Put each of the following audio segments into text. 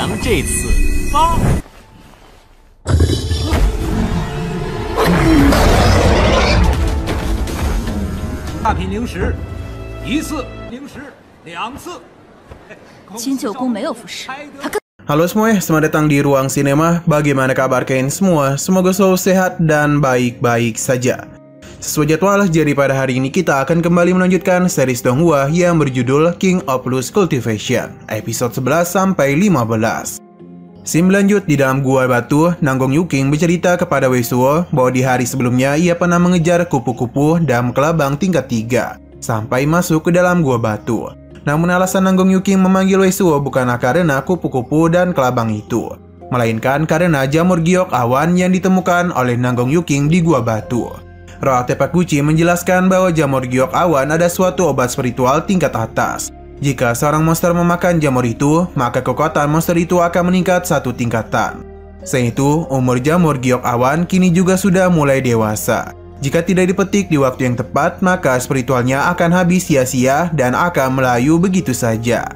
们这次发。大品零食，1次零食2次。金九宫没有服侍，他更。Halo semuanya, selamat datang di Ruang Sinema. Bagaimana kabar kalian semua? Semoga selalu sehat dan baik-baik saja. Sesuai jadwal, jadi pada hari ini kita akan kembali melanjutkan series Donghua yang berjudul King of Lust Cultivation, episode 11 sampai 15. Scene berlanjut di dalam gua batu. Nanggong Yuking bercerita kepada Wei Suo bahwa di hari sebelumnya ia pernah mengejar kupu-kupu dan kelabang tingkat 3 sampai masuk ke dalam gua batu. Namun alasan Nanggong Yuking memanggil Wei Suo bukanlah karena kupu-kupu dan kelabang itu, melainkan karena jamur giok awan yang ditemukan oleh Nanggong Yuking di gua batu. Roh artefak Gucci menjelaskan bahwa jamur giok awan ada suatu obat spiritual tingkat atas. Jika seorang monster memakan jamur itu, maka kekuatan monster itu akan meningkat 1 tingkatan. Selain itu, umur jamur giok awan kini juga sudah mulai dewasa. Jika tidak dipetik di waktu yang tepat, maka spiritualnya akan habis sia-sia dan akan melayu begitu saja.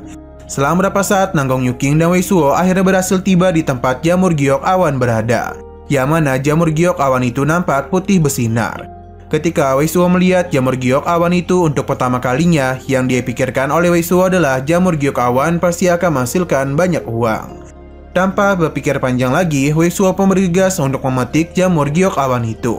Setelah beberapa saat, Nanggong Yuking dan Wei Suo akhirnya berhasil tiba di tempat jamur giok awan berada, yang mana jamur giok awan itu nampak putih bersinar. Ketika Wei Suo melihat jamur giok awan itu untuk pertama kalinya, yang dia pikirkan oleh Wei Suo adalah jamur giok awan pasti akan menghasilkan banyak uang. Tanpa berpikir panjang lagi, Wei Suo pun bergegas untuk memetik jamur giok awan itu.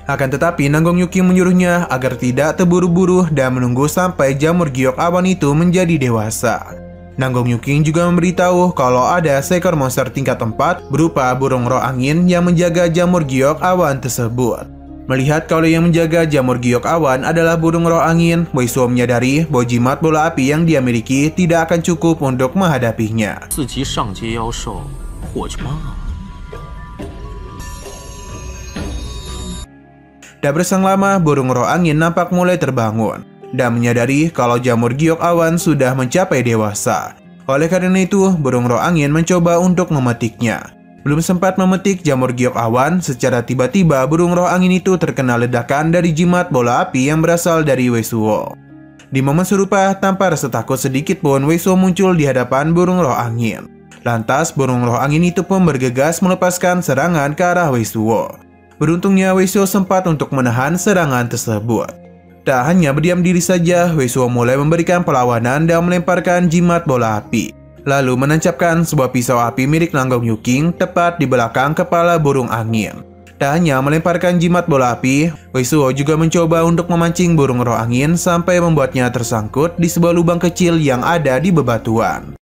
Akan tetapi, Nanggong Yuking menyuruhnya agar tidak terburu-buru dan menunggu sampai jamur giok awan itu menjadi dewasa. Nanggong Yuking juga memberitahu kalau ada seekor monster tingkat 4 berupa burung roh angin yang menjaga jamur giok awan tersebut. Melihat kalau yang menjaga jamur giok awan adalah burung roh angin, Wei Suo menyadari bahwa jimat bola api yang dia miliki tidak akan cukup untuk menghadapinya. Tak berselang lama, burung roh angin nampak mulai terbangun dan menyadari kalau jamur giok awan sudah mencapai dewasa. Oleh karena itu, burung roh angin mencoba untuk memetiknya. Belum sempat memetik jamur giok awan, secara tiba-tiba burung roh angin itu terkena ledakan dari jimat bola api yang berasal dari Wei Suo. Di momen serupa, tanpa rasa takut sedikit pun, Wei Suo muncul di hadapan burung roh angin. Lantas, burung roh angin itu pun bergegas melepaskan serangan ke arah Wei Suo. Beruntungnya Wei Suo sempat untuk menahan serangan tersebut. Tak hanya berdiam diri saja, Wei Suo mulai memberikan perlawanan dan melemparkan jimat bola api, lalu menancapkan sebuah pisau api milik Nanggong Yuking tepat di belakang kepala burung angin. Tak hanya melemparkan jimat bola api, Wei Suo juga mencoba untuk memancing burung roh angin sampai membuatnya tersangkut di sebuah lubang kecil yang ada di bebatuan.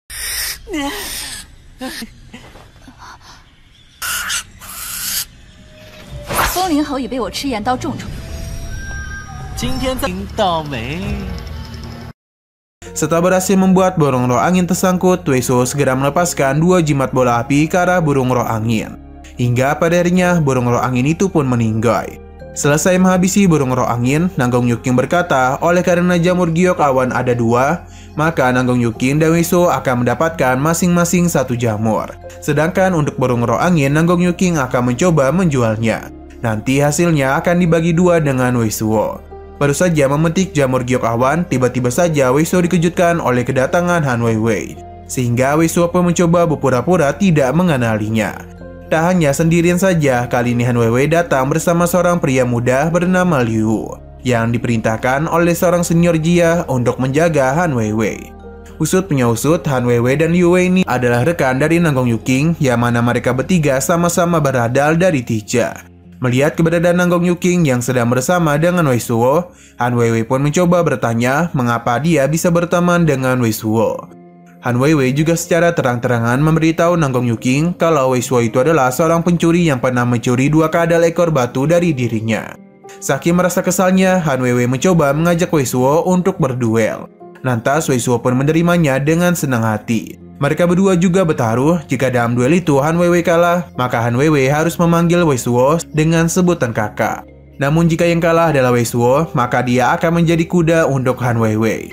Setelah berhasil membuat burung roh angin tersangkut, Wei Suo segera melepaskan 2 jimat bola api ke arah burung roh angin. Hingga pada akhirnya burung roh angin itu pun meninggal. Selesai menghabisi burung roh angin, Nanggong Yuking berkata oleh karena jamur giok awan ada 2, maka Nanggong Yuking dan Wei Suo akan mendapatkan masing-masing 1 jamur. Sedangkan untuk burung roh angin, Nanggong Yuking akan mencoba menjualnya. Nanti hasilnya akan dibagi 2 dengan Wei Suo. Baru saja memetik jamur giok awan, tiba-tiba saja Wei Suo dikejutkan oleh kedatangan Han Weiwei, sehingga Wei Suo pun mencoba berpura-pura tidak mengenalinya. Tak hanya sendirian saja, kali ini Han Weiwei datang bersama seorang pria muda bernama Liu, yang diperintahkan oleh seorang senior Jia untuk menjaga Han Weiwei. Usut punya usut, Han Weiwei dan Liu Wei ini adalah rekan dari Nanggong Yuking, yang mana mereka bertiga sama-sama berasal dari Tija. Melihat keberadaan Nanggong Yuking yang sedang bersama dengan Wei Suo, Han Weiwei pun mencoba bertanya mengapa dia bisa berteman dengan Wei Suo. Han Weiwei juga secara terang-terangan memberitahu Nanggong Yuking kalau Wei Suo itu adalah seorang pencuri yang pernah mencuri 2 kadal ekor batu dari dirinya. Saking merasa kesalnya, Han Weiwei mencoba mengajak Wei Suo untuk berduel. Lantas Wei Suo pun menerimanya dengan senang hati. Mereka berdua juga bertaruh, jika dalam duel itu Han Weiwei kalah, maka Han Weiwei harus memanggil Wei Suo dengan sebutan kakak. Namun jika yang kalah adalah Wei Suo, maka dia akan menjadi kuda untuk Han Weiwei.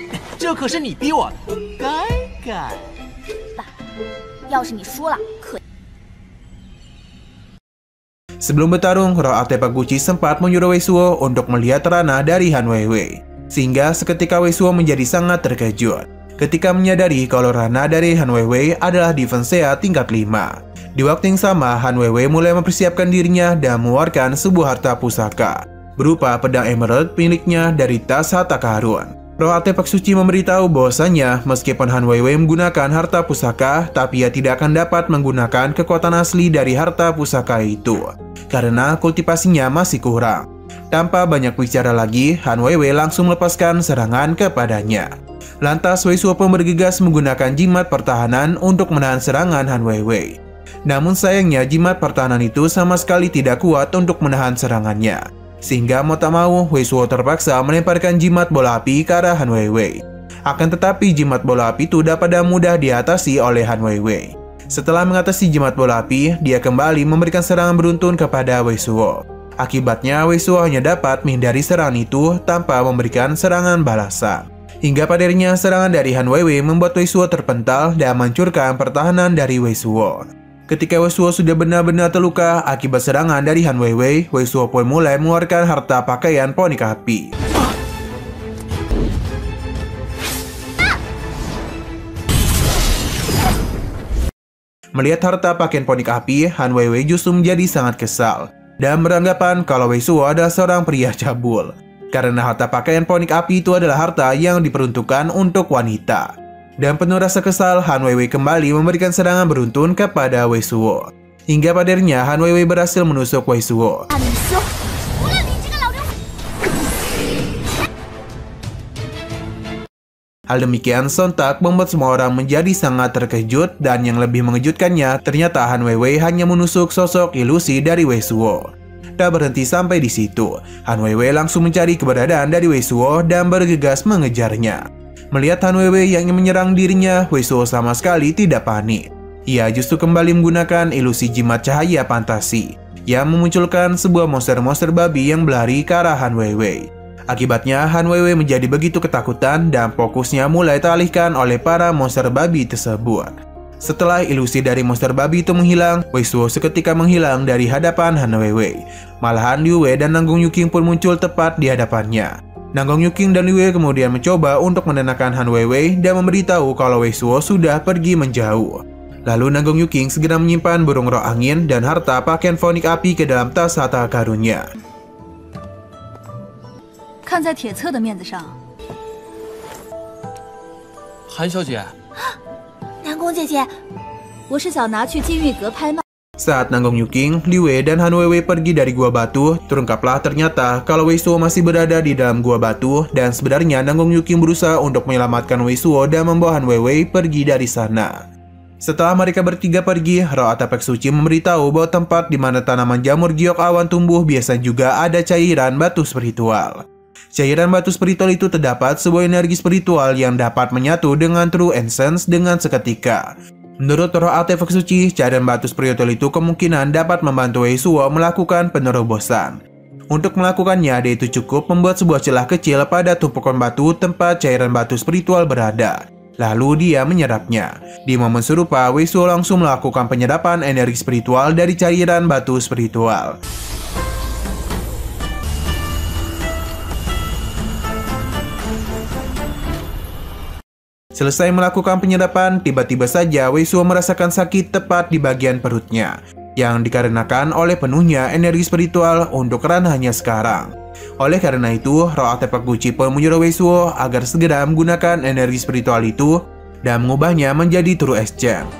Sebelum bertarung, roh artefak Gucci sempat menyuruh Wei Suo untuk melihat ranah dari Han Weiwei, sehingga seketika Wei Suo menjadi sangat terkejut. ketika menyadari kalau Rana dari Han Weiwei adalah Defensea tingkat 5. Di waktu yang sama, Han Weiwei mulai mempersiapkan dirinya dan mengeluarkan sebuah harta pusaka berupa pedang emerald miliknya dari tas harta karun. Roh artefak suci memberitahu bahwasanya meskipun Han Weiwei menggunakan harta pusaka, tapi ia tidak akan dapat menggunakan kekuatan asli dari harta pusaka itu karena kultivasinya masih kurang. Tanpa banyak bicara lagi, Han Weiwei langsung melepaskan serangan kepadanya. Lantas Wei Suo pun bergegas menggunakan jimat pertahanan untuk menahan serangan Han Weiwei. Namun sayangnya jimat pertahanan itu sama sekali tidak kuat untuk menahan serangannya. Sehingga mau tak mau, Wei Suo terpaksa melemparkan jimat bola api ke arah Han Weiwei. Akan tetapi jimat bola api itu dapat mudah diatasi oleh Han Weiwei. Setelah mengatasi jimat bola api, dia kembali memberikan serangan beruntun kepada Wei Suo. Akibatnya Wei Suo hanya dapat menghindari serangan itu tanpa memberikan serangan balasan. Hingga pada akhirnya serangan dari Han Weiwei membuat Wei Suo terpental dan menghancurkan pertahanan dari Wei Suo. Ketika Wei Suo sudah benar-benar terluka akibat serangan dari Han Weiwei, Wei Suo pun mulai mengeluarkan harta pakaian ponik api. Melihat harta pakaian ponik api, Han Weiwei justru menjadi sangat kesal dan beranggapan kalau Wei Suo adalah seorang pria cabul. Karena harta pakaian ponik api itu adalah harta yang diperuntukkan untuk wanita. Dan penuh rasa kesal, Han Weiwei kembali memberikan serangan beruntun kepada Wei Suo. Hingga pada akhirnya Han Weiwei berhasil menusuk Wei Suo. Hal demikian sontak membuat semua orang menjadi sangat terkejut, dan yang lebih mengejutkannya ternyata Han Weiwei hanya menusuk sosok ilusi dari Wei Suo. Tak berhenti sampai di situ, Han Weiwei langsung mencari keberadaan dari Wei Suo dan bergegas mengejarnya. Melihat Han Weiwei yang ingin menyerang dirinya, Wei Suo sama sekali tidak panik. Ia justru kembali menggunakan ilusi jimat cahaya fantasi yang memunculkan sebuah monster-monster babi yang berlari ke arah Han Weiwei. Akibatnya Han Weiwei menjadi begitu ketakutan dan fokusnya mulai teralihkan oleh para monster babi tersebut. Setelah ilusi dari monster babi itu menghilang, Wei Suo seketika menghilang dari hadapan Han Weiwei. Malahan Liu Wei dan Nanggong Yuqing pun muncul tepat di hadapannya. Nanggong Yuqing dan Liu Wei kemudian mencoba untuk menenangkan Han Weiwei dan memberitahu kalau Wei Suo sudah pergi menjauh. Lalu Nanggong Yuqing segera menyimpan burung roh angin dan harta pakaian fonik api ke dalam tas harta karunnya. 看在铁册的面子上，韩小姐，南宫姐姐，我是想拿去金玉阁拍卖。 Saat Nanggong Yuqing, Liu Wei dan Han Weiwei pergi dari gua batu, terungkaplah ternyata kalau Wei Suo masih berada di dalam gua batu, dan sebenarnya Nanggong Yuqing berusaha untuk menyelamatkan Wei Suo dan membawa Han Weiwei pergi dari sana. Setelah mereka bertiga pergi, roh artefak suci memberitahu bahwa tempat di mana tanaman jamur giok awan tumbuh biasa juga ada cairan batu spiritual. Cairan batu spiritual itu terdapat sebuah energi spiritual yang dapat menyatu dengan True Essence dengan seketika. Menurut roh artefak suci, cairan batu spiritual itu kemungkinan dapat membantu Wei Suo melakukan penerobosan. Untuk melakukannya, dia itu cukup membuat sebuah celah kecil pada tumpukan batu tempat cairan batu spiritual berada. Lalu dia menyerapnya. Di momen serupa, Wei Suo langsung melakukan penyerapan energi spiritual dari cairan batu spiritual. Selesai melakukan penyerapan, tiba-tiba saja Wei Suo merasakan sakit tepat di bagian perutnya, yang dikarenakan oleh penuhnya energi spiritual untuk ranahnya sekarang. Oleh karena itu, roh artefak Guci pun menyuruh Wei Suo agar segera menggunakan energi spiritual itu dan mengubahnya menjadi True Exchange.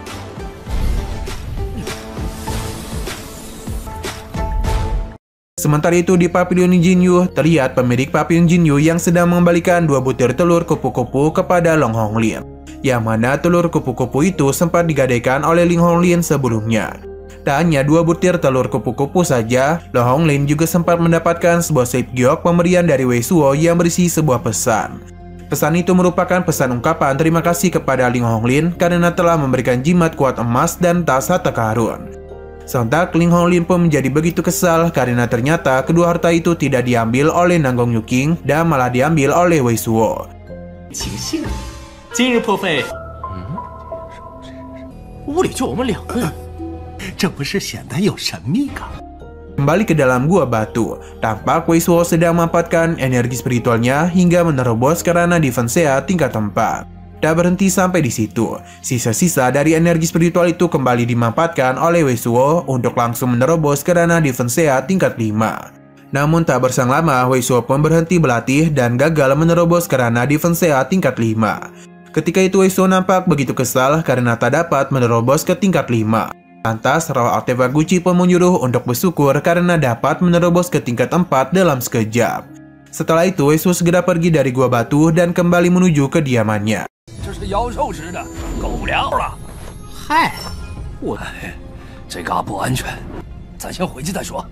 Sementara itu di Pavilion Jinyu, terlihat pemilik Pavilion Jinyu yang sedang mengembalikan 2 butir telur kupu-kupu kepada Long Honglin. Yang mana telur kupu-kupu itu sempat digadaikan oleh Ling Honglin sebelumnya. Tak hanya 2 butir telur kupu-kupu saja, Long Honglin juga sempat mendapatkan sebuah slip giok pemberian dari Wei Suo yang berisi sebuah pesan. Pesan itu merupakan pesan ungkapan terima kasih kepada Ling Honglin karena telah memberikan jimat kuat emas dan tas harta karun. Sontak Ling Honglin pun menjadi begitu kesal karena ternyata kedua harta itu tidak diambil oleh Nanggong Yuqing dan malah diambil oleh Wei Suo. 请幸今日破费，屋里就我们2个人，这不是显得有神秘感？ Kembali ke dalam gua batu, tampak Wei Suo sedang memanfaatkan energi spiritualnya hingga menerobos ke ranah Defensea tingkat 4. Tak berhenti sampai di situ, sisa-sisa dari energi spiritual itu kembali dimanfaatkan oleh Wei Suo untuk langsung menerobos ke ranah Defense Sea tingkat 5. Namun tak berselang lama, Wei Suo pun berhenti berlatih dan gagal menerobos ke ranah Defense Sea tingkat 5. Ketika itu Wei Suo nampak begitu kesal karena tak dapat menerobos ke tingkat 5. Lantas, roh artefak Gucci pun menyuruh untuk bersyukur karena dapat menerobos ke tingkat 4 dalam sekejap. Setelah itu, Wei Suo segera pergi dari gua batu dan kembali menuju kediamannya. 这是妖兽吃的，狗不了了。嗨，这嘎不安全，咱先回去再说。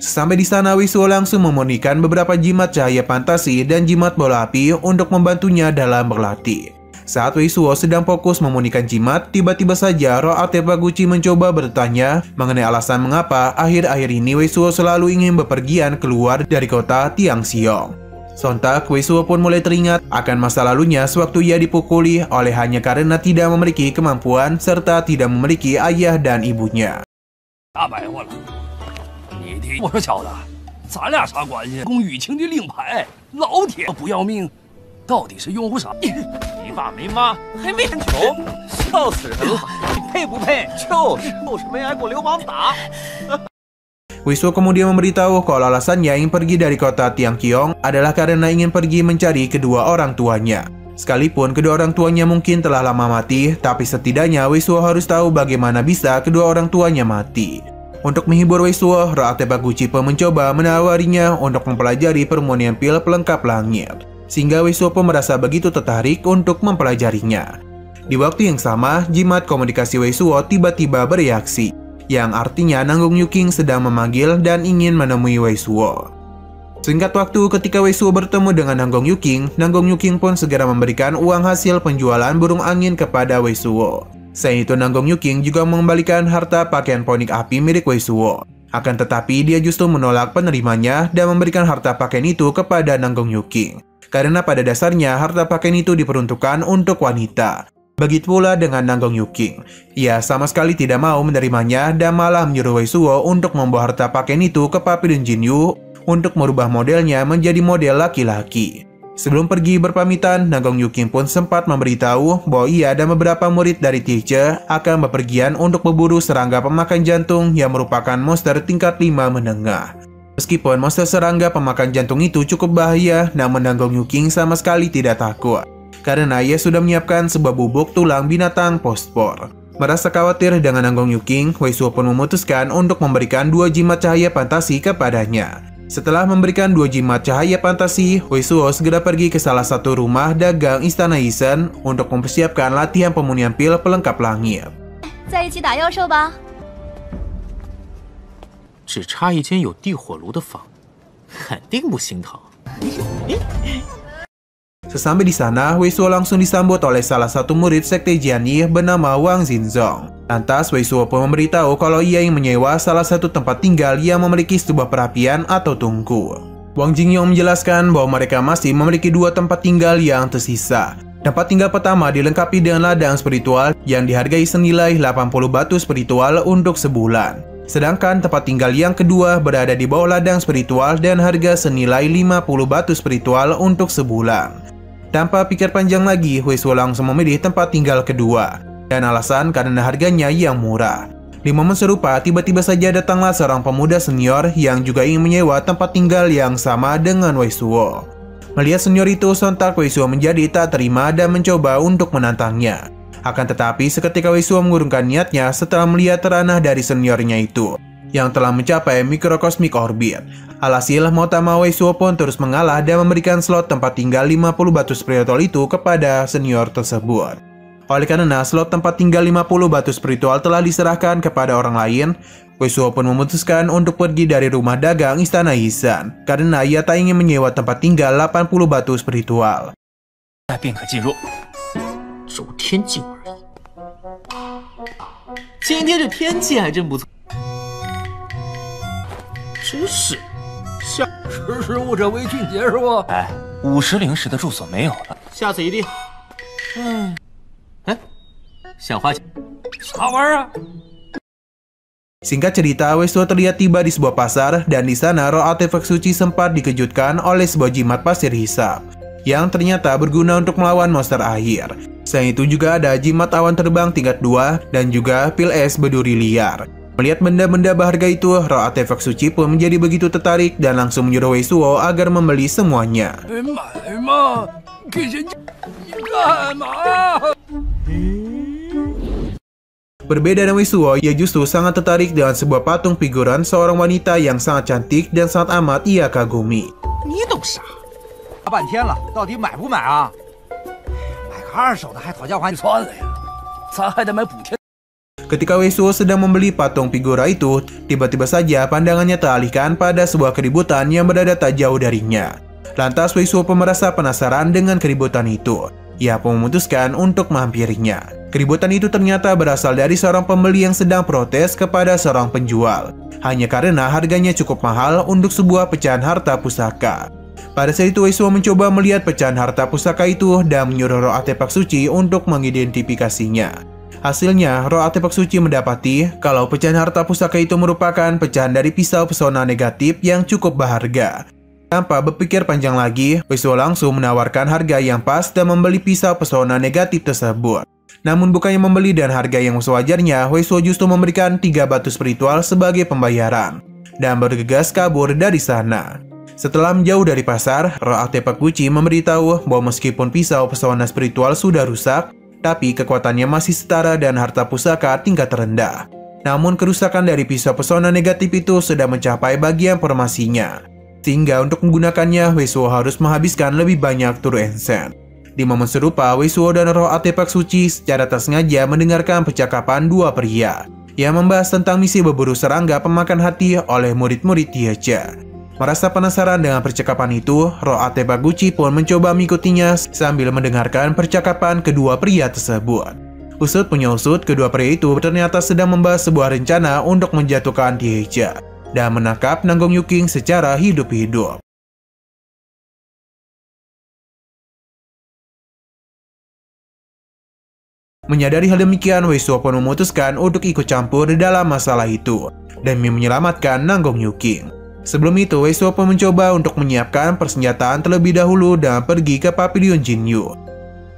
Sampai di sana, Wei Suo langsung memurnikan beberapa jimat cahaya fantasi dan jimat bola api untuk membantunya dalam berlatih. Saat Wei Suo sedang fokus memurnikan jimat, tiba-tiba saja roh artefak Gucci mencoba bertanya mengenai alasan mengapa akhir-akhir ini Wei Suo selalu ingin bepergian keluar dari kota Tiangxiong. Sontak, Wei Suo pun mulai teringat akan masa lalunya sewaktu ia dipukuli oleh hanya karena tidak memiliki kemampuan serta tidak memiliki ayah dan ibunya. 大白话了，你的我说小子，咱俩啥关系？公雨晴的令牌，老铁不要命，到底是拥护啥？没爸没妈，还没球，笑死人了！你配不配？就是没挨过流氓打。 Wei Suo kemudian memberitahu kalau alasannya ingin pergi dari kota Tiangqiong adalah karena ingin pergi mencari kedua orang tuanya. Sekalipun kedua orang tuanya mungkin telah lama mati, tapi setidaknya Wei Suo harus tahu bagaimana bisa kedua orang tuanya mati. Untuk menghibur Wei Suo, roh artefak Gucci pun mencoba menawarinya untuk mempelajari permonian pil pelengkap langit. Sehingga Wei Suo pun merasa begitu tertarik untuk mempelajarinya. Di waktu yang sama, jimat komunikasi Wei Suo tiba-tiba bereaksi, yang artinya Nanggong Yuking sedang memanggil dan ingin menemui Wei Suo. Singkat waktu ketika Wei Suo bertemu dengan Nanggong Yuking pun segera memberikan uang hasil penjualan burung angin kepada Wei Suo. Selain itu, Nanggong Yuking juga mengembalikan harta pakaian ponik api milik Wei Suo. Akan tetapi dia justru menolak penerimanya dan memberikan harta pakaian itu kepada Nanggong Yuking. Karena pada dasarnya harta pakaian itu diperuntukkan untuk wanita. Begitu pula dengan Nanggong Yuking. Ia sama sekali tidak mau menerimanya dan malah menyuruh Wei Suo untuk membawa harta pakaian itu ke Papillon Jinyu untuk merubah modelnya menjadi model laki-laki. Sebelum pergi berpamitan, Nanggong Yuking pun sempat memberitahu bahwa ia dan beberapa murid dari Tieche akan bepergian untuk berburu serangga pemakan jantung yang merupakan monster tingkat 5 menengah. Meskipun monster serangga pemakan jantung itu cukup bahaya, namun Nanggong Yuking sama sekali tidak takut. Karena ia sudah menyiapkan sebuah bubuk tulang binatang pospor. Merasa khawatir dengan Nanggong Yuking, Wei Suo pun memutuskan untuk memberikan 2 jimat cahaya fantasi kepadanya. Setelah memberikan 2 jimat cahaya fantasi, Wei Suo segera pergi ke salah satu rumah dagang Istana Yisen untuk mempersiapkan latihan pemunian pil pelengkap langit. 在一起打妖兽吧。只差一间有地火炉的房，肯定不心疼。 Sesampai di sana, Wei Suo langsung disambut oleh salah satu murid sekte Jianyi bernama Wang Xinzong. Lantas, Wei Suo pun memberitahu kalau ia ingin menyewa salah satu tempat tinggal yang memiliki sebuah perapian atau tungku. Wang Jingyong menjelaskan bahwa mereka masih memiliki 2 tempat tinggal yang tersisa. Tempat tinggal pertama dilengkapi dengan ladang spiritual yang dihargai senilai 80 batu spiritual untuk sebulan. Sedangkan tempat tinggal yang kedua berada di bawah ladang spiritual dan harga senilai 50 batu spiritual untuk sebulan. Tanpa pikir panjang lagi, Wei Suo langsung memilih tempat tinggal kedua, dan alasan karena harganya yang murah. Di momen serupa, tiba-tiba saja datanglah seorang pemuda senior yang juga ingin menyewa tempat tinggal yang sama dengan Wei Suo. Melihat senior itu, sontak Wei Suo menjadi tak terima dan mencoba untuk menantangnya. Akan tetapi, seketika Wei Suo mengurungkan niatnya setelah melihat ranah dari seniornya itu, yang telah mencapai mikrokosmik orbit. Alhasil, mau tak mau Wei Suo pun terus mengalah dan memberikan slot tempat tinggal 50 batu spiritual itu kepada senior tersebut. Oleh karena slot tempat tinggal 50 batu spiritual telah diserahkan kepada orang lain, Wei Suo pun memutuskan untuk pergi dari rumah dagang Istana Yisen karena ia tak ingin menyewa tempat tinggal 80 batu spiritual. 便可进入，周天境而已。今天这天气还真不错，真是。 识时务者为俊杰是不？哎，50零食的住所没有了，下次一定。哎，想花钱？啥玩意儿啊？ Singkat cerita, Wei Suo terlihat tiba di sebuah pasar dan di sana roh artefak suci sempat dikejutkan oleh sebuah jimat pasir hisap yang ternyata berguna untuk melawan monster air. Selain itu juga ada jimat awan terbang tingkat 2 dan juga pil es berduri liar. Melihat benda-benda berharga itu, roh artefak suci pun menjadi begitu tertarik dan langsung menyuruh Wei Suo agar membeli semuanya. Berbeda dengan Wei Suo, ia justru sangat tertarik dengan sebuah patung figuran seorang wanita yang sangat cantik dan sangat amat ia kagumi. Ni懂啥？打半天了，到底买不买啊？买个二手的还讨价还算了呀，咱还得买补贴。 Ketika Wei Suo sedang membeli patung figura itu, tiba-tiba saja pandangannya teralihkan pada sebuah keributan yang berada tak jauh darinya. Lantas Wei Suo pun merasa penasaran dengan keributan itu. Ia pun memutuskan untuk menghampirinya. Keributan itu ternyata berasal dari seorang pembeli yang sedang protes kepada seorang penjual, hanya karena harganya cukup mahal untuk sebuah pecahan harta pusaka. Pada saat itu Wei Suo mencoba melihat pecahan harta pusaka itu dan menyuruh roh artefak suci untuk mengidentifikasinya. Hasilnya, roh artefak suci mendapati kalau pecahan harta pusaka itu merupakan pecahan dari pisau pesona negatif yang cukup berharga. Tanpa berpikir panjang lagi, Wei Suo langsung menawarkan harga yang pas dan membeli pisau pesona negatif tersebut. Namun bukannya membeli dan harga yang sewajarnya, Wei Suo justru memberikan 3 batu spiritual sebagai pembayaran dan bergegas kabur dari sana. Setelah menjauh dari pasar, roh artefak suci memberitahu bahwa meskipun pisau pesona spiritual sudah rusak, tapi kekuatannya masih setara dan harta pusaka tingkat rendah. Namun kerusakan dari pisau pesona negatif itu sudah mencapai bagian formasinya, sehingga untuk menggunakannya Wei Suo harus menghabiskan lebih banyak True Ancient. Di momen serupa, Wei Suo dan roh artefak suci secara tak sengaja mendengarkan percakapan dua pria yang membahas tentang misi berburu serangga pemakan hati oleh murid-murid Tiecha. Merasa penasaran dengan percakapan itu, roh artefak Gucci pun mencoba mengikutinya sambil mendengarkan percakapan kedua pria tersebut. Usut punya usut, kedua pria itu ternyata sedang membahas sebuah rencana untuk menjatuhkan Tiecha dan menangkap Nanggong Yuking secara hidup-hidup. Menyadari hal demikian, Wei Suo pun memutuskan untuk ikut campur dalam masalah itu demi menyelamatkan Nanggong Yuking. Sebelum itu, Wei Suo pun mencoba untuk menyiapkan persenjataan terlebih dahulu dan pergi ke Pavilion Jinyu.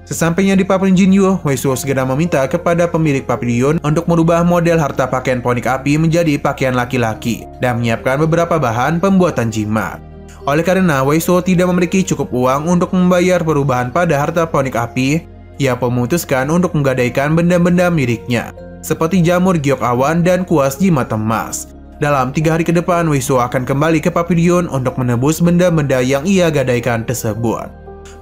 Sesampainya di Pavilion Jinyu, Wei Suo segera meminta kepada pemilik pavilion untuk merubah model harta pakaian ponik api menjadi pakaian laki-laki dan menyiapkan beberapa bahan pembuatan jimat. Oleh karena Wei Suo tidak memiliki cukup uang untuk membayar perubahan pada harta ponik api, ia pun memutuskan untuk menggadaikan benda-benda miliknya, seperti jamur giok awan dan kuas jimat emas. Dalam 3 hari ke depan, Wei Suo akan kembali ke pavilion untuk menebus benda-benda yang ia gadaikan tersebut.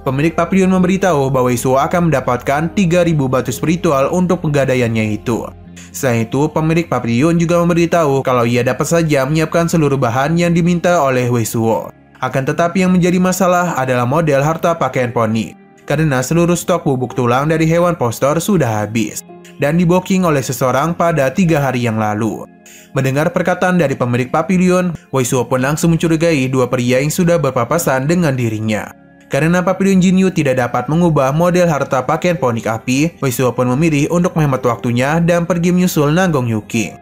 Pemilik pavilion memberitahu bahwa Wei Suo akan mendapatkan 3.000 batu spiritual untuk penggadaiannya itu. Selain itu, pemilik pavilion juga memberitahu kalau ia dapat saja menyiapkan seluruh bahan yang diminta oleh Wei Suo. Akan tetapi yang menjadi masalah adalah model harta pakaian poni, karena seluruh stok bubuk tulang dari hewan postor sudah habis dan diboking oleh seseorang pada 3 hari yang lalu. Mendengar perkataan dari pemilik pavilion, Wei Suo pun langsung mencurigai dua pria yang sudah berpapasan dengan dirinya. Karena Pavilion Jinyu tidak dapat mengubah model harta pakaian ponik api, Wei Suo pun memilih untuk menghemat waktunya dan pergi menyusul Nanggong Yuking.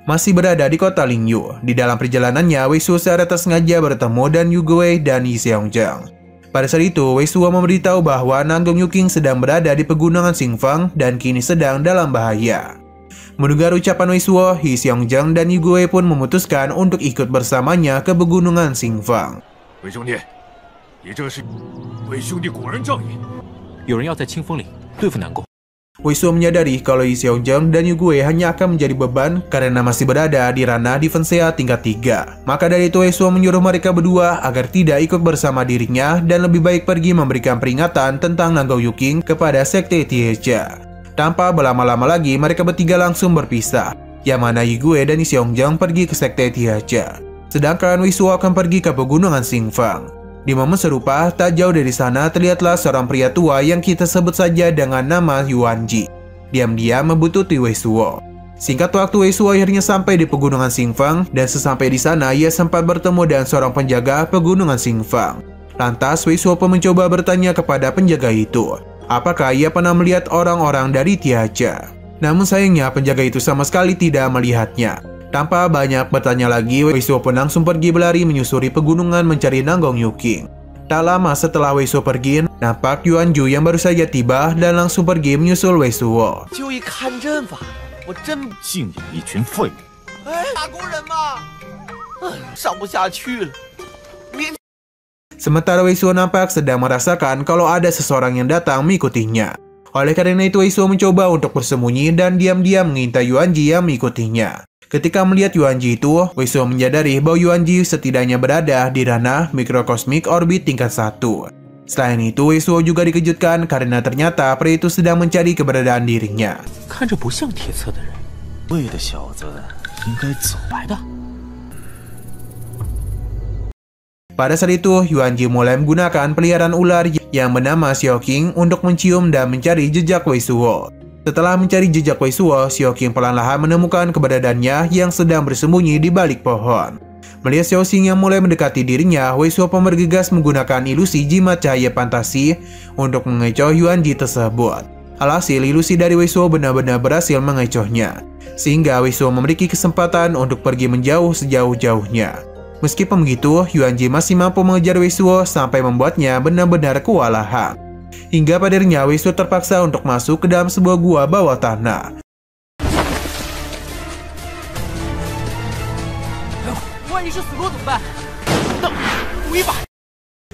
Masih berada di kota Lingyu, di dalam perjalanannya Wei Suo secara tak sengaja bertemu dan Yu Guwei dan Yi Xiaojang. Pada saat itu, Wei Suo memberitahu bahwa Nanggong Yuking sedang berada di pegunungan Xingfang dan kini sedang dalam bahaya. Mendengar ucapan Wei Suo, Yi Xiaojang dan Yu Guwei pun memutuskan untuk ikut bersamanya ke pegunungan Xingfang. 韦兄弟，你这是？韦兄弟果然仗义。有人要在清风岭对付南宫。 Wei Suo menyadari kalau Yi Xiaojang dan Yu Guwei hanya akan menjadi beban karena masih berada di ranah defensia tingkat 3. Maka dari itu Wei Suo menyuruh mereka berdua agar tidak ikut bersama dirinya dan lebih baik pergi memberikan peringatan tentang Nanggong Yuking kepada Sekte Tiecha. Tanpa berlama-lama lagi, mereka bertiga langsung berpisah, yang mana Yi Guwei dan Yi Xiaojang pergi ke Sekte Tiecha. Sedangkan Wei Suo akan pergi ke pegunungan Xingfang. Di momen serupa, tak jauh dari sana terlihatlah seorang pria tua yang kita sebut saja dengan nama Yuan Ji. Diam-diam membututi Wei Suo. Singkat waktu, Wei Suo akhirnya sampai di pegunungan Xingfang, dan sesampai di sana ia sempat bertemu dengan seorang penjaga pegunungan Xingfang. Lantas Wei Suo pun mencoba bertanya kepada penjaga itu, apakah ia pernah melihat orang-orang dari Tiecha. Namun sayangnya penjaga itu sama sekali tidak melihatnya. Tanpa banyak bertanya lagi, Wei Suo pun langsung pergi berlari menyusuri pegunungan mencari Nanggong Yuking. Tak lama setelah Wei Suo pergi, nampak Yuan Ju yang baru saja tiba dan langsung pergi menyusul Wei Suo. 就一看阵法，我真竟有一群废物！打工人嘛，上不下去了。 Sementara Wei Suo nampak sedang merasakan kalau ada seseorang yang datang mengikutinya. Oleh karena itu Wei Suo mencoba untuk bersembunyi dan diam-diam mengintai Yuan Ji yang mengikutinya. Ketika melihat Yuan Ji itu, Wei Suo menyadari bahwa Yuan Ji setidaknya berada di ranah mikrokosmik orbit tingkat 1. Selain itu, Wei Suo juga dikejutkan karena ternyata pria itu sedang mencari keberadaan dirinya. 看着不像铁测的人，魏的小子应该走。白的。 Pada saat itu, Yuan Ji mulai menggunakan peliharaan ular yang bernama Xiao Qing untuk mencium dan mencari jejak Wei Suo. Setelah mencari jejak Wei Suo, Xiao Qing perlahan-lahan menemukan keberadaannya yang sedang bersembunyi di balik pohon. Melihat Xiao Qing yang mulai mendekati dirinya, Wei Suo pun bergegas menggunakan ilusi jimat cahaya fantasi untuk mengecoh Yuan Ji tersebut. Alhasil, ilusi dari Wei Suo benar-benar berhasil mengecohnya, sehingga Wei Suo memiliki kesempatan untuk pergi menjauh sejauh-jauhnya. Meskipun begitu, Yuan Ji masih mampu mengejar Wei Suo sampai membuatnya benar-benar kewalahan. Hingga pada akhirnya Wei Suo terpaksa untuk masuk ke dalam sebuah gua bawah tanah.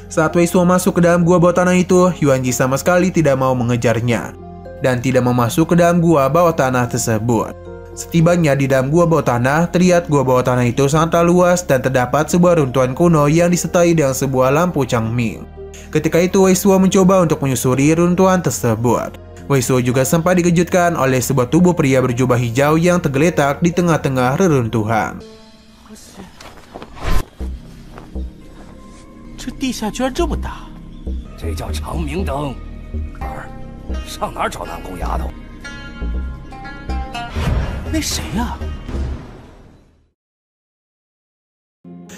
Saat Wei Suo masuk ke dalam gua bawah tanah itu, Yuan Ji sama sekali tidak mau mengejarnya dan tidak mau masuk ke dalam gua bawah tanah tersebut. Setibanya di dalam gua bawah tanah, terlihat gua bawah tanah itu sangat luas dan terdapat sebuah runtuhan kuno yang disertai dengan sebuah lampu Changming. Ketika itu Wei Suo mencoba untuk menyusuri runtuhan tersebut. Wei Suo juga sempat dikejutkan oleh sebuah tubuh pria berjubah hijau yang tergeletak di tengah-tengah reruntuhan. 这地下居然这么大！这叫长明灯。儿，上哪儿找那公丫头？ 那谁呀？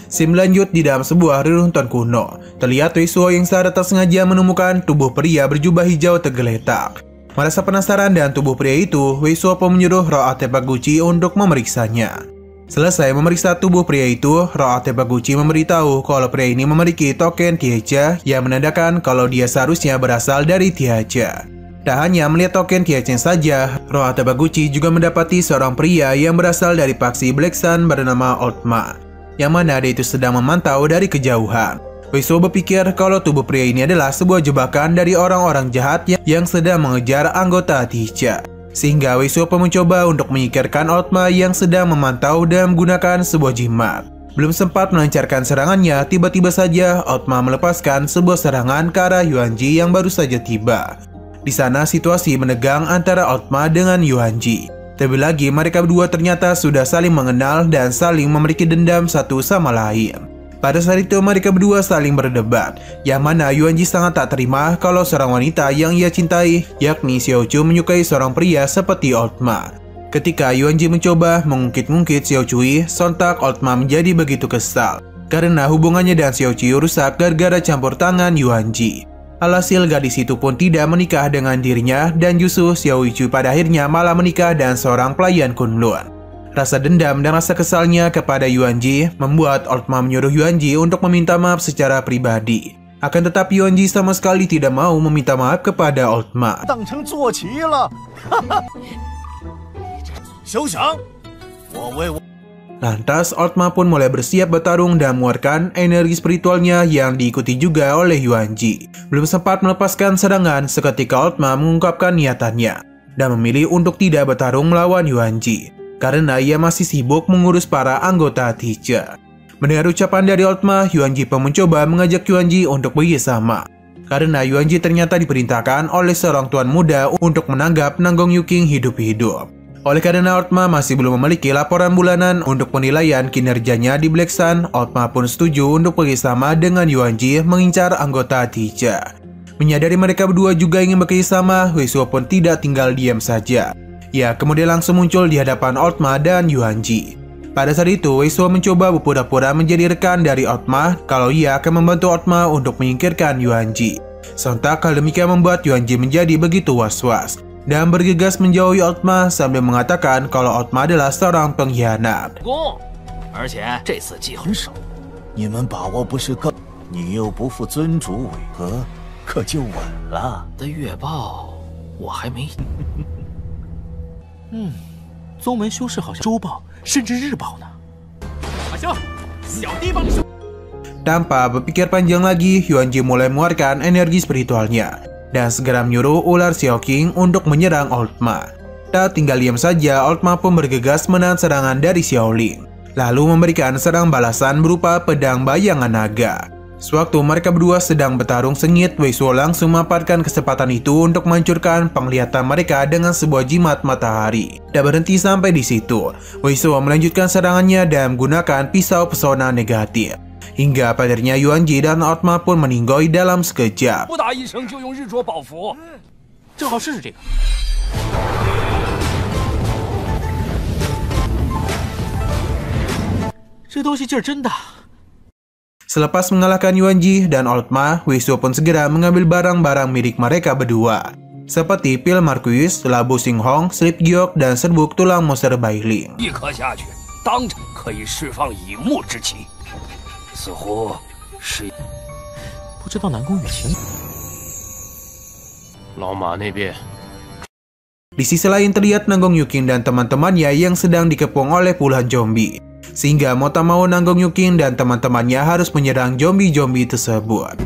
Scene lanjut di dalam sebuah reruntuhan kuno. Terlihat Wei Suo yang secara tak sengaja menemukan tubuh pria berjubah hijau tergeletak. Merasa penasaran dengan tubuh pria itu, Wei Suo pun menyuruh roh artefak Gucci untuk memeriksanya. Selesai memeriksa tubuh pria itu, roh artefak Gucci memberitahu kalau pria ini memiliki token Tiacha yang menandakan kalau dia seharusnya berasal dari Tiacha. Tak hanya melihat token Tiacha saja, roh artefak Gucci juga mendapati seorang pria yang berasal dari faksi Black Sun bernama Old Ma, yang mana dia itu sedang memantau dari kejauhan. Wei Suo berpikir kalau tubuh pria ini adalah sebuah jebakan dari orang-orang jahat yang sedang mengejar anggota Tiacha. Sehingga Wei Suo pun mencoba untuk menyingkirkan Old Ma yang sedang memantau dan menggunakan sebuah jimat. Belum sempat melancarkan serangannya, tiba-tiba saja Old Ma melepaskan sebuah serangan ke arah Yuan Ji yang baru saja tiba. Di sana situasi menegang antara Old Ma dengan Yuan Ji. Terlebih lagi mereka berdua ternyata sudah saling mengenal dan saling memiliki dendam satu sama lain. Pada saat itu mereka berdua saling berdebat, yang mana Yuan Ji sangat tak terima kalau seorang wanita yang ia cintai, yakni Xiao Chu, menyukai seorang pria seperti Old Ma. Ketika Yuan Ji mencoba mengungkit-ungkit Xiao Cui, sontak Old Ma menjadi begitu kesal karena hubungannya dengan Xiao Cui rusak gara-gara campur tangan Yuan Ji. Alhasil gadis itu pun tidak menikah dengan dirinya dan justru Xiao Cui pada akhirnya malah menikah dengan seorang pelayan Kunlun. Rasa dendam dan rasa kesalnya kepada Yuan Ji membuat Old Ma menyuruh Yuan Ji untuk meminta maaf secara pribadi. Akan tetapi Yuan Ji sama sekali tidak mau meminta maaf kepada Old Ma. 当成坐骑了，休想！我为我。 Lantas Old Ma pun mulai bersiap bertarung dan mengeluarkan energi spiritualnya yang diikuti juga oleh Yuan Ji. Belum sempat melepaskan serangan seketika Old Ma mengungkapkan niatannya dan memilih untuk tidak bertarung melawan Yuan Ji karena ia masih sibuk mengurus para anggota Tiacha. Mendengar ucapan dari Old Ma, Yuan Ji pun mencoba mengajak Yuan Ji untuk bekerjasama karena Yuan Ji ternyata diperintahkan oleh seorang tuan muda untuk menanggap Nanggong Yuking hidup-hidup. Oleh karena Old Ma masih belum memiliki laporan bulanan untuk penilaian kinerjanya di Black Sun, Old Ma pun setuju untuk bekerjasama dengan Yuan Ji mengincar anggota Tiacha. Menyadari mereka berdua juga ingin bekerjasama, Wei Suo pun tidak tinggal diam saja. Ia kemudian langsung muncul di hadapan Old Ma dan Yuan Ji. Pada saat itu, Wei Suo mencoba berpura-pura menjadi rekan dari Old Ma kalau ia akan membantu Old Ma untuk menyingkirkan Yuan Ji. Sontak hal demikian membuat Yuan Ji menjadi begitu was-was dan bergegas menjauhi Old Ma sambil mengatakan kalau Old Ma adalah seorang pengkhianat. 而且这次计很少，你们把握不是更？你又不负尊主委和，可就稳了。的月报我还没。宗门修士好像周报甚至日报呢。马修，小弟帮你收。 Tanpa berpikir panjang lagi, Yuanji mulai mengeluarkan energi spiritualnya dan segera menyuruh ular Xiaoqing untuk menyerang Old Ma. Tak tinggal diam saja, Old Ma pun bergegas menahan serangan dari Xiaoling, lalu memberikan serang balasan berupa pedang bayangan naga. Sewaktu mereka berdua sedang bertarung sengit, Wei Suo langsung memanfaatkan kesempatan itu untuk menghancurkan penglihatan mereka dengan sebuah jimat matahari. Tak berhenti sampai di situ, Wei Suo melanjutkan serangannya dan menggunakan pisau pesona negatif. Hingga padernya Yuanji dan Old Ma pun meninggoy dalam sekejap. 不打一声就用日灼宝符，正好试试这个。这东西劲儿真大。 Selepas mengalahkan Yuanji dan Old Ma, Wei Suo pun segera mengambil barang-barang milik mereka berdua, seperti pil Marquis, labu Xinghong, slip giok, dan serbuk tulang monster Bailing. 一颗下去，当场可以释放乙木之气，似乎是不知道南宫雨晴。老马那边 Di sisi lain terlihat Nanggong Yuking dan teman-temannya yang sedang dikepung oleh puluhan zombie. Sehingga mau tak mau Nanggong Yuking dan teman-temannya harus menyerang zombie-zombie tersebut.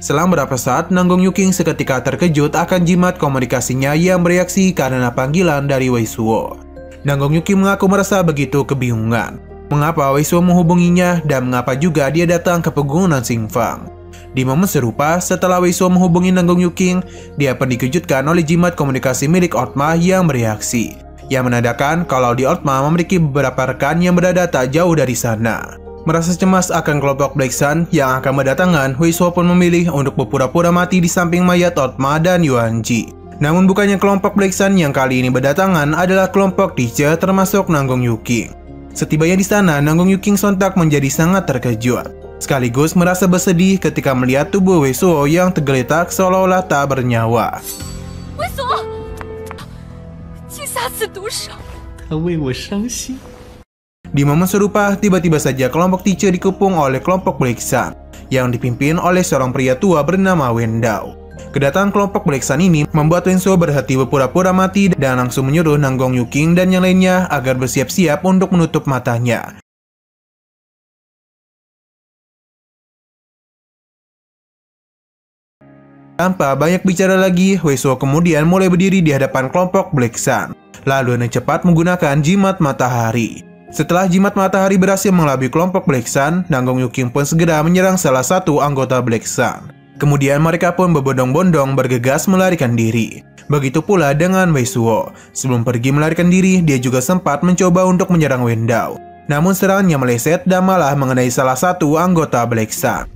Selang beberapa saat, Nanggong Yuking seketika terkejut akan jimat komunikasinya yang bereaksi karena panggilan dari Wei Suo. Nanggong Yuking mengaku merasa begitu kebingungan. Mengapa Wei Suo menghubunginya dan mengapa juga dia datang ke pegunungan Xingfang. Di momen serupa, setelah Wei Suo menghubungi Nanggong Yuking, dia pun dikejutkan oleh jimat komunikasi milik Old Ma yang bereaksi, yang menandakan kalau di Old Ma memiliki beberapa rekan yang berada tak jauh dari sana. Merasa cemas akan kelompok Black Sun yang akan berdatangan, Wei Suo pun memilih untuk berpura-pura mati di samping mayat Old Ma dan Yuanji. Namun bukannya kelompok Black Sun yang kali ini berdatangan adalah kelompok teacher termasuk Nanggong Yuking. Setibanya di sana, Nanggong Yuking sontak menjadi sangat terkejut. Sekaligus merasa bersedih ketika melihat tubuh Wei Suo yang tergeletak seolah-olah tak bernyawa. Wei Suo，竟下此毒手！他为我伤心。 Di momen serupa, tiba-tiba saja kelompok teacher dikepung oleh kelompok Black Sun yang dipimpin oleh seorang pria tua bernama Wen Dao. Kedatangan kelompok Black Sun ini membuat Wei Suo berhenti berpura-pura mati dan langsung menyuruh Nanggong Yuking dan yang lainnya agar bersiap-siap untuk menutup matanya. Tanpa banyak bicara lagi, Wei Suo kemudian mulai berdiri di hadapan kelompok Black Sun, lalu dengan cepat menggunakan jimat matahari. Setelah jimat matahari berhasil mengelabui kelompok Black Sun, Nanggong Yuking pun segera menyerang salah satu anggota Black Sun. Kemudian mereka pun berbondong-bondong bergegas melarikan diri. Begitu pula dengan Wei Suo. Sebelum pergi melarikan diri, dia juga sempat mencoba untuk menyerang Wen Dao. Namun serangannya meleset dan malah mengenai salah satu anggota Black Sun.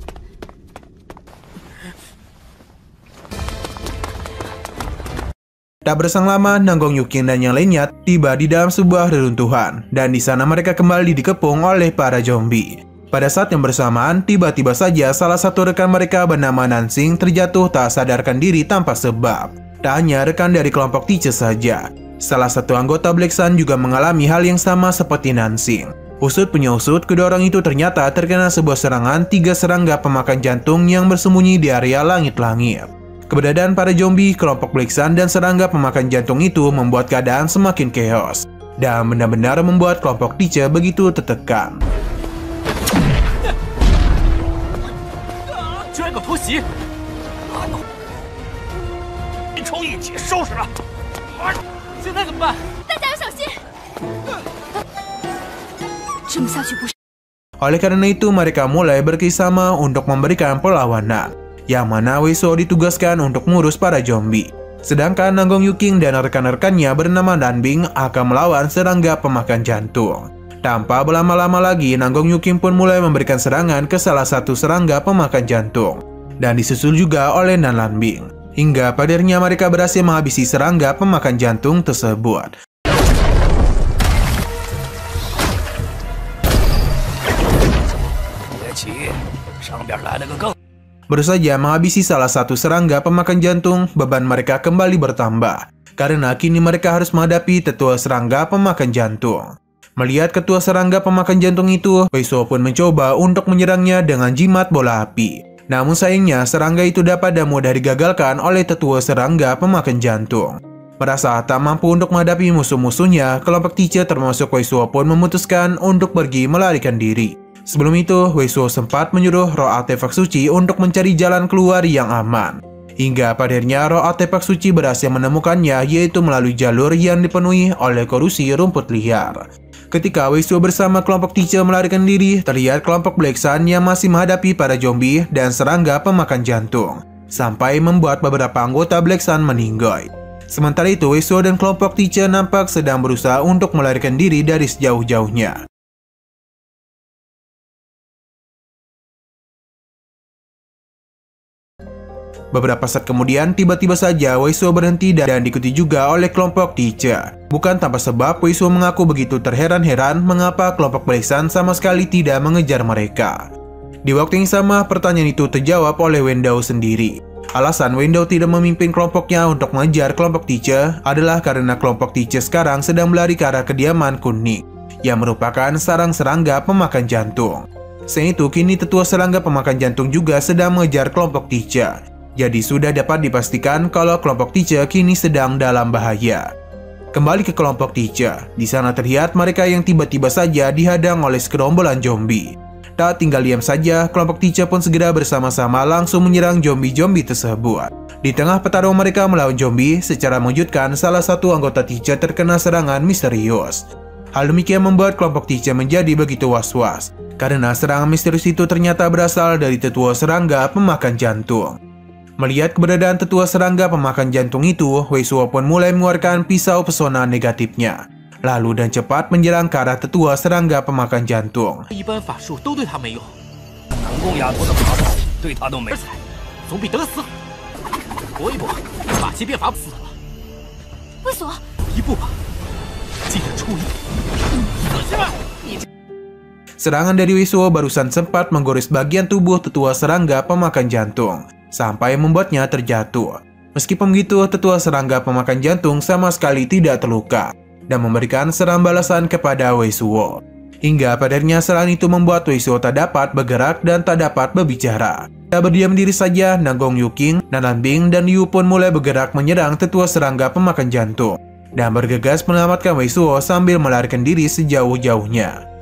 Tak berselang lama, Nanggong Yuking dan yang lainnya tiba di dalam sebuah reruntuhan, dan di sana mereka kembali dikepung oleh para zombie. Pada saat yang bersamaan, tiba-tiba saja salah satu rekan mereka bernama Nansing terjatuh tak sadarkan diri tanpa sebab. Tak hanya rekan dari kelompok teacher saja, salah satu anggota Black Sun juga mengalami hal yang sama seperti Nansing. Usut punya usut, kedua orang itu ternyata terkena sebuah serangan 3 serangga pemakan jantung yang bersembunyi di area langit-langit. Keberadaan para zombie, kelompok Black Sun, dan serangga pemakan jantung itu membuat keadaan semakin chaos dan benar-benar membuat kelompok teacher begitu tertekan. 居然敢偷袭！一冲一起收拾他！现在怎么办？大家要小心！这么下去不是？ Oleh karena itu, mereka mulai bekerjasama untuk memberikan perlawanan, yang mana Wei Suo ditugaskan untuk mengurus para zombie. Sedangkan Nanggong Yuking dan rekan-rekannya bernama Danbing akan melawan serangga pemakan jantung. Tanpa berlama-lama lagi, Nanggong Yuking pun mulai memberikan serangan ke salah satu serangga pemakan jantung, dan disusul juga oleh Nan Lanbing. Hingga padernya mereka berhasil menghabisi serangga pemakan jantung tersebut. Baru saja menghabisi salah satu serangga pemakan jantung, beban mereka kembali bertambah, karena kini mereka harus menghadapi tetua serangga pemakan jantung. Melihat ketua serangga pemakan jantung itu, Wei Suo pun mencoba untuk menyerangnya dengan jimat bola api. Namun sayangnya serangga itu dapat dan mudah digagalkan oleh tetua serangga pemakan jantung. Merasa tak mampu untuk menghadapi musuh-musuhnya, kelompok Tice termasuk Wei Suo pun memutuskan untuk pergi melarikan diri. Sebelum itu, Wei Suo sempat menyuruh roh artefak suci untuk mencari jalan keluar yang aman. Hingga pada akhirnya roh artefak suci berhasil menemukannya, yaitu melalui jalur yang dipenuhi oleh korusi rumput liar. Ketika Wei Suo bersama kelompok Tice melarikan diri, terlihat kelompok Black Sun yang masih menghadapi para zombie dan serangga pemakan jantung, sampai membuat beberapa anggota Black Sun meninggoy. Sementara itu, Wei Suo dan kelompok Tice nampak sedang berusaha untuk melarikan diri dari sejauh-jauhnya. Beberapa saat kemudian, tiba-tiba saja Wei Suo berhenti dan diikuti juga oleh kelompok Tice. Bukan tanpa sebab, Wei Suo mengaku begitu terheran-heran mengapa kelompok Black Sun sama sekali tidak mengejar mereka. Di waktu yang sama, pertanyaan itu terjawab oleh Wen Dao sendiri. Alasan Wen Dao tidak memimpin kelompoknya untuk mengejar kelompok Tice adalah karena kelompok Tice sekarang sedang berlari ke arah kediaman kuning, yang merupakan sarang serangga pemakan jantung. Selain itu, kini tetua serangga pemakan jantung juga sedang mengejar kelompok Tice. Jadi sudah dapat dipastikan kalau kelompok Tice kini sedang dalam bahaya. Kembali ke kelompok Tice, di sana terlihat mereka yang tiba-tiba saja dihadang oleh segerombolan zombie. Tak tinggal diam saja, kelompok Tice pun segera bersama-sama langsung menyerang zombie-zombie tersebut. Di tengah pertarungan mereka melawan zombie, secara mengejutkan salah satu anggota Tice terkena serangan misterius. Hal demikian membuat kelompok Tice menjadi begitu was-was, karena serangan misterius itu ternyata berasal dari tetua serangga pemakan jantung. Melihat keberadaan tetua serangga pemakan jantung itu, Wei Suo pun mulai mengeluarkan pisau pesona negatifnya, lalu dan cepat menyerang ke arah tetua serangga pemakan jantung. Serangan dari Wei Suo barusan sempat menggores bagian tubuh tetua serangga pemakan jantung, sampai membuatnya terjatuh. Meskipun begitu, tetua serangga pemakan jantung sama sekali tidak terluka dan memberikan serangan balasan kepada Wei Suo. Hingga pada akhirnya serangan itu membuat Wei Suo tak dapat bergerak dan tak dapat berbicara. Tak berdiam diri saja, Nanggong Yuking, Nanan Bing, dan Yu pun mulai bergerak menyerang tetua serangga pemakan jantung dan bergegas menyelamatkan Wei Suo sambil melarikan diri sejauh-jauhnya.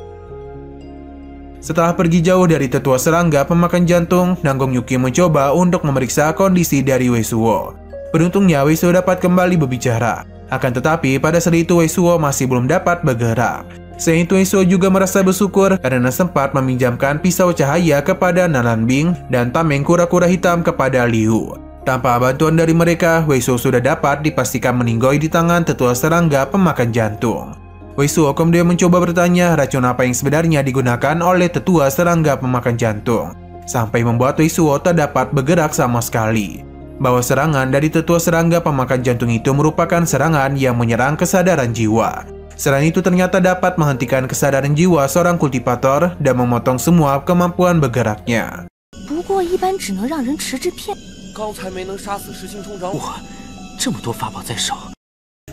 Setelah pergi jauh dari tetua serangga pemakan jantung, Nanggong Yuking mencoba untuk memeriksa kondisi dari Wei Suo. Beruntungnya Wei Suo dapat kembali berbicara. Akan tetapi pada saat itu Wei Suo masih belum dapat bergerak. Selain itu Wei Suo juga merasa bersyukur karena sempat meminjamkan pisau cahaya kepada Nanan Bing dan tameng kura-kura hitam kepada Liu. Tanpa bantuan dari mereka, Wei Suo sudah dapat dipastikan meninggoy di tangan tetua serangga pemakan jantung. Wei Suo kemudian mencoba bertanya racun apa yang sebenarnya digunakan oleh tetua serangga pemakan jantung, sampai membuat Wei Suo tak dapat bergerak sama sekali. Bahwa serangan dari tetua serangga pemakan jantung itu merupakan serangan yang menyerang kesadaran jiwa. Serangan itu ternyata dapat menghentikan kesadaran jiwa seorang kultivator dan memotong semua kemampuan bergeraknya.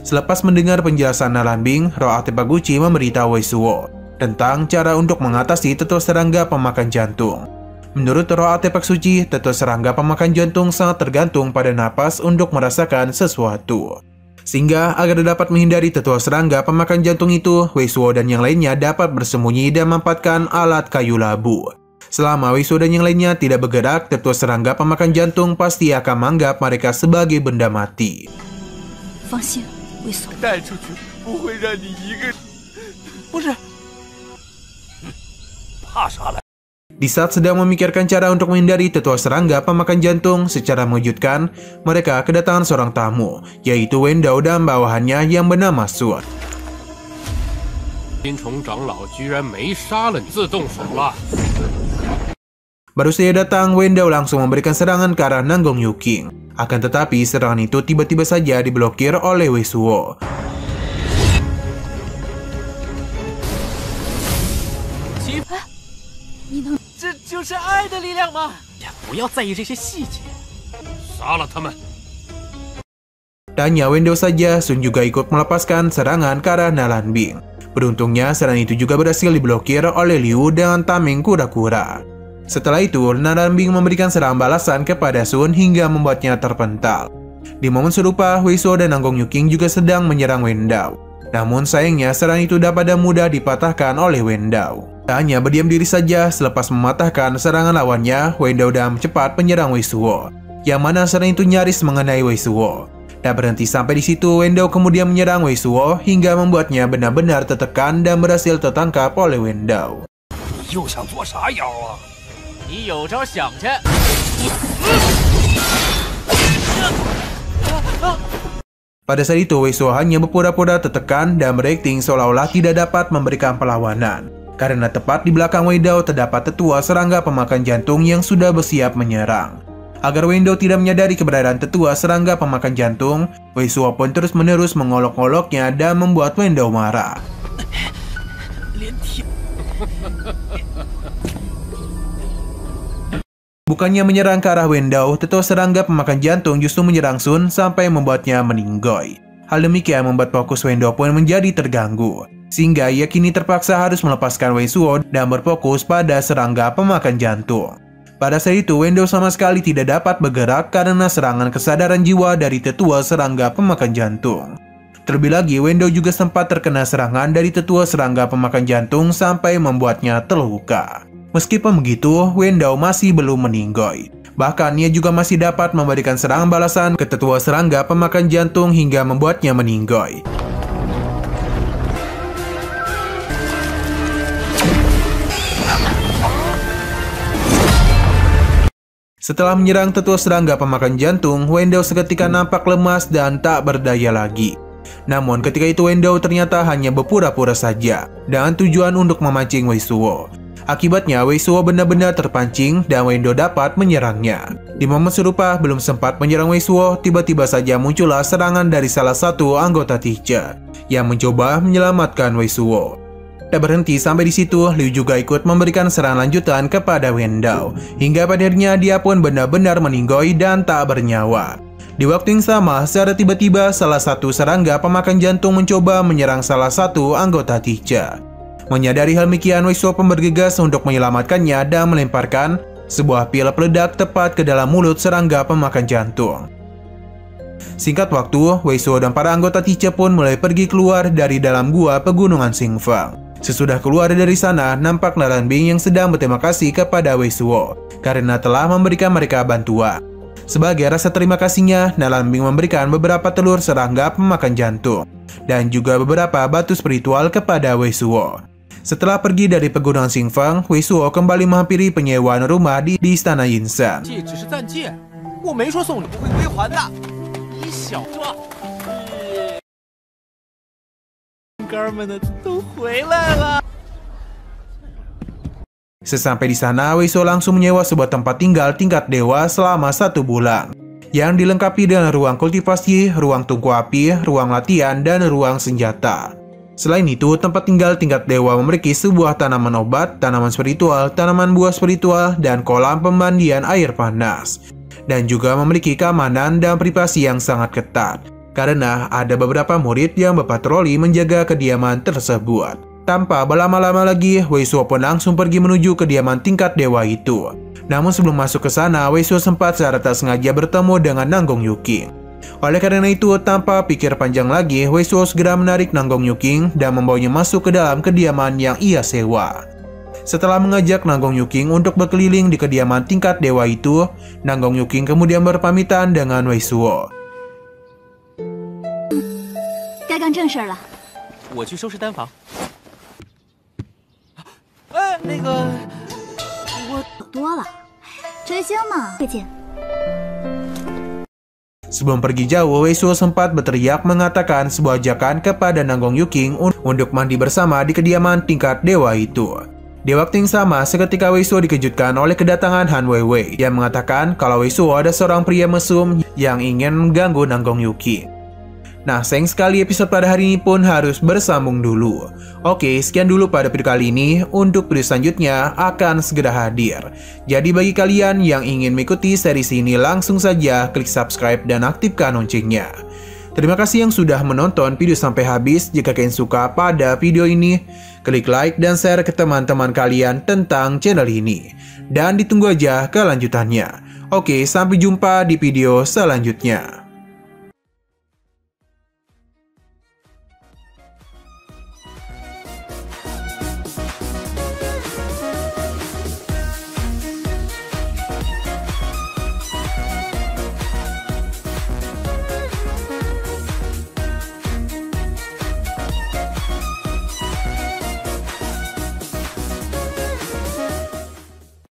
Selepas mendengar penjelasan Nanan Bing, roh artefak Gucci memberitahu Wei Suo tentang cara untuk mengatasi tetua serangga pemakan jantung. Menurut roh artefak suci, tetua serangga pemakan jantung sangat tergantung pada napas untuk merasakan sesuatu. Sehingga agar dapat menghindari tetua serangga pemakan jantung itu, Wei Suo dan yang lainnya dapat bersembunyi dan memanfaatkan alat kayu labu. Selama Wei Suo dan yang lainnya tidak bergerak, tetua serangga pemakan jantung pasti akan menganggap mereka sebagai benda mati. 放心，Wei Suo。带出去不会让你一个人。不是，怕啥了？ Di saat sedang memikirkan cara untuk menghindari tetua serangga pemakan jantung, secara mengejutkan, mereka kedatangan seorang tamu, yaitu Wen Dao dan bawahannya yang bernama Sun. 金虫长老居然没杀了你，自动手了。 Baru saja datang, Wen Dao langsung memberikan serangan ke arah Nanggong Yuking. Akan tetapi serangan itu tiba-tiba saja diblokir oleh Wei Suo. Tanya Wen Dao saja, Sun juga ikut melepaskan serangan ke arah Nanan Bing. Beruntungnya serangan itu juga berhasil diblokir oleh Liu dengan tameng kura-kura. Setelah itu, Nanlanbing memberikan serangan balasan kepada Sun hingga membuatnya terpental. Di momen serupa, Wei Suo dan Nanggong Yuking juga sedang menyerang Wen Dao. Namun sayangnya serangan itu dapat mudah dipatahkan oleh Wen Dao. Tak hanya berdiam diri saja, selepas mematahkan serangan lawannya, Wen Dao dan cepat menyerang Wei Suo, yang mana serangan itu nyaris mengenai Wei Suo. Tak berhenti sampai di situ, Wen Dao kemudian menyerang Wei Suo hingga membuatnya benar-benar tertekan dan berhasil tertangkap oleh Wen Dao. Pada saat itu, Wei Suo hanya berpura-pura tertekan dan berakting seolah-olah tidak dapat memberikan perlawanan. Karena tepat di belakang Wen Dao terdapat tetua serangga pemakan jantung yang sudah bersiap menyerang. Agar Wen Dao tidak menyadari keberadaan tetua serangga pemakan jantung, Wei Suo pun terus-menerus mengolok-oloknya dan membuat Wen Dao marah. Bukannya menyerang ke arah Wen Dao, tetua serangga pemakan jantung justru menyerang Sun sampai membuatnya meninggoy. Hal demikian membuat fokus Wen Dao pun menjadi terganggu, sehingga ia kini terpaksa harus melepaskan Wei Suo dan berfokus pada serangga pemakan jantung. Pada saat itu, Wen Dao sama sekali tidak dapat bergerak karena serangan kesadaran jiwa dari tetua serangga pemakan jantung. Terlebih lagi, Wen Dao juga sempat terkena serangan dari tetua serangga pemakan jantung sampai membuatnya terluka. Meskipun begitu, Wen Dao masih belum meninggoy. Bahkan ia juga masih dapat memberikan serangan balasan ke tetua serangga pemakan jantung hingga membuatnya meninggoy. Setelah menyerang tetua serangga pemakan jantung, Wen Dao seketika nampak lemas dan tak berdaya lagi. Namun ketika itu Wen Dao ternyata hanya berpura-pura saja, dengan tujuan untuk memancing Wei Suo. Akibatnya Wei Suo benar-benar terpancing dan Wen Dao dapat menyerangnya. Di momen serupa, belum sempat menyerang Wei Suo, tiba-tiba saja muncullah serangan dari salah satu anggota Teacher yang mencoba menyelamatkan Wei Suo. Tak berhenti sampai di situ, Liu juga ikut memberikan serangan lanjutan kepada Wen Dao, hingga pada akhirnya dia pun benar-benar meninggoy dan tak bernyawa. Di waktu yang sama, secara tiba-tiba salah satu serangga pemakan jantung mencoba menyerang salah satu anggota Teacher. Menyadari hal demikian, Wei Suo pun bergegas untuk menyelamatkannya dan melemparkan sebuah pil peledak tepat ke dalam mulut serangga pemakan jantung. Singkat waktu, Wei Suo dan para anggota Teacher pun mulai pergi keluar dari dalam gua pegunungan Xingfang. Sesudah keluar dari sana, nampak Nanlanbing yang sedang berterima kasih kepada Wei Suo karena telah memberikan mereka bantuan. Sebagai rasa terima kasihnya, Nanlanbing memberikan beberapa telur serangga pemakan jantung dan juga beberapa batu spiritual kepada Wei Suo. Setelah pergi dari pegunungan Xingfang, Wei Suo kembali menghampiri penyewaan rumah di istana Yinshan. Sesampai di sana, Wei Suo langsung menyewa sebuah tempat tinggal tingkat dewa selama 1 bulan, yang dilengkapi dengan ruang kultivasi, ruang tungku api, ruang latihan, dan ruang senjata. Selain itu, tempat tinggal tingkat dewa memiliki sebuah tanaman obat, tanaman spiritual, tanaman buah spiritual, dan kolam pemandian air panas. Dan juga memiliki keamanan dan privasi yang sangat ketat, karena ada beberapa murid yang berpatroli menjaga kediaman tersebut. Tanpa berlama-lama lagi, Wei Suo pun langsung pergi menuju kediaman tingkat dewa itu. Namun sebelum masuk ke sana, Wei Suo sempat secara tak sengaja bertemu dengan Nanggong Yuking. Oleh karena itu, tanpa pikir panjang lagi, Wei Suo segera menarik Nanggong Yuking dan membawanya masuk ke dalam kediaman yang ia sewa. Setelah mengajak Nanggong Yuking untuk berkeliling di kediaman tingkat dewa itu, Nanggong Yuking kemudian berpamitan dengan Wei Suo. 该干正事了。我去收拾丹房。多了，追星嘛，再见。 Sebelum pergi jauh, Wei Suo sempat berteriak mengatakan sebuah ajakan kepada Nanggong Yuking untuk mandi bersama di kediaman tingkat dewa itu. Di waktu yang sama, seketika Wei Suo dikejutkan oleh kedatangan Han Weiwei yang mengatakan kalau Wei Suo ada seorang pria mesum yang ingin mengganggu Nanggong Yuking. Nah, sayang sekali episode pada hari ini pun harus bersambung dulu. Oke, sekian dulu pada video kali ini. Untuk video selanjutnya akan segera hadir. Jadi bagi kalian yang ingin mengikuti series ini, langsung saja klik subscribe dan aktifkan loncengnya. Terima kasih yang sudah menonton video sampai habis. Jika kalian suka pada video ini, klik like dan share ke teman-teman kalian tentang channel ini. Dan ditunggu aja kelanjutannya. Oke, sampai jumpa di video selanjutnya.